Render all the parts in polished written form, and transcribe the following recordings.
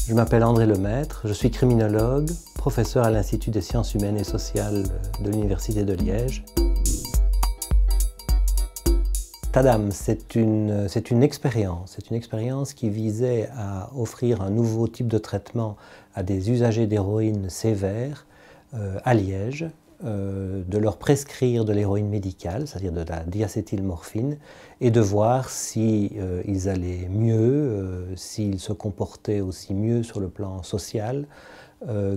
Je m'appelle André Lemaître, je suis criminologue, professeur à l'Institut des sciences humaines et sociales de l'Université de Liège. Tadam, c'est une expérience qui visait à offrir un nouveau type de traitement à des usagers d'héroïne sévères à Liège, de leur prescrire de l'héroïne médicale, c'est-à-dire de la diacétylmorphine, et de voir si ils allaient mieux, s'ils se comportaient aussi mieux sur le plan social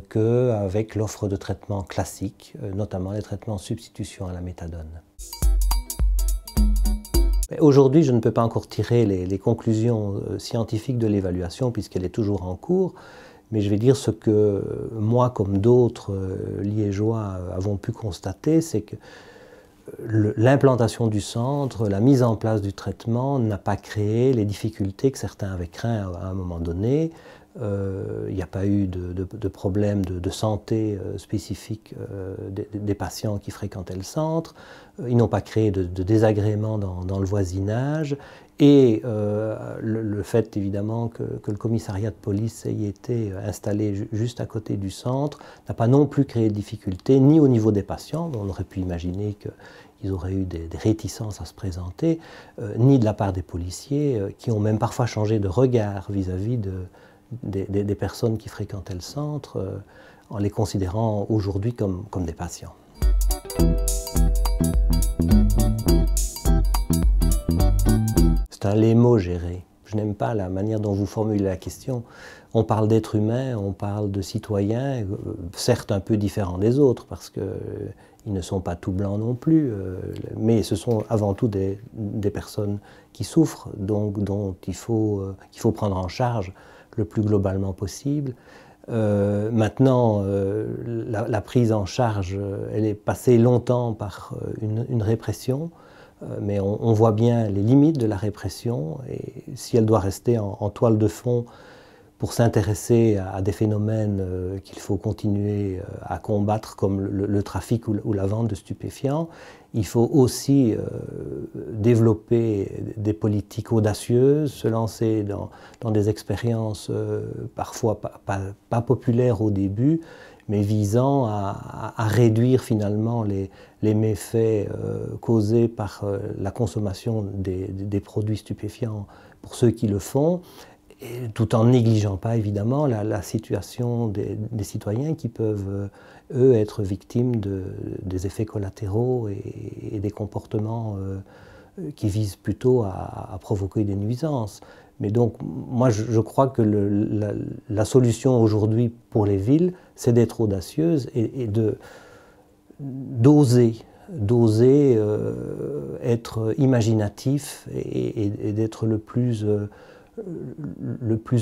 qu'avec l'offre de traitements classiques, notamment les traitements en substitution à la méthadone. Aujourd'hui, je ne peux pas encore tirer les conclusions scientifiques de l'évaluation puisqu'elle est toujours en cours, mais je vais dire ce que moi, comme d'autres liégeois, avons pu constater, c'est que l'implantation du centre, la mise en place du traitement n'a pas créé les difficultés que certains avaient craint à un moment donné. Il n'y a pas eu de problème de santé spécifique des patients qui fréquentaient le centre. Ils n'ont pas créé de désagréments dans le voisinage. Et le fait évidemment que le commissariat de police ait été installé juste à côté du centre n'a pas non plus créé de difficultés, ni au niveau des patients, on aurait pu imaginer qu'ils auraient eu des réticences à se présenter, ni de la part des policiers qui ont même parfois changé de regard vis-à-vis des personnes qui fréquentaient le centre en les considérant aujourd'hui comme des patients. C'est un lémogéré. Je n'aime pas la manière dont vous formulez la question. On parle d'êtres humains, on parle de citoyens, certes un peu différents des autres, parce qu'ils ne sont pas tout blancs non plus, mais ce sont avant tout des personnes qui souffrent, donc dont qu'il faut prendre en charge le plus globalement possible. Maintenant, la prise en charge, elle est passée longtemps par une répression, mais on voit bien les limites de la répression, et si elle doit rester en toile de fond pour s'intéresser à des phénomènes qu'il faut continuer à combattre, comme le trafic ou la vente de stupéfiants, il faut aussi développer des politiques audacieuses, se lancer dans des expériences parfois pas populaires au début, mais visant à réduire finalement les méfaits causés par la consommation des produits stupéfiants pour ceux qui le font, et tout en négligeant pas évidemment la situation des citoyens qui peuvent, eux, être victimes des effets collatéraux et des comportements qui visent plutôt à provoquer des nuisances. Mais donc, moi, je crois que la solution aujourd'hui pour les villes, c'est d'être audacieuse et d'oser être imaginatif et d'être le plus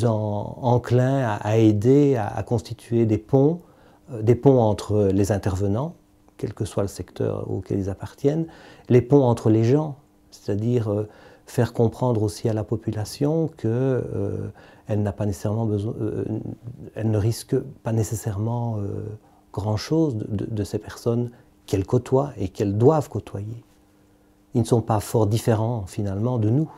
enclin à aider, à constituer des ponts entre les intervenants, quel que soit le secteur auquel ils appartiennent, les ponts entre les gens, c'est-à-dire faire comprendre aussi à la population qu'elle n'a pas nécessairement besoin, elle ne risque pas nécessairement grand-chose de ces personnes qu'elle côtoie et qu'elles doivent côtoyer. Ils ne sont pas fort différents finalement de nous.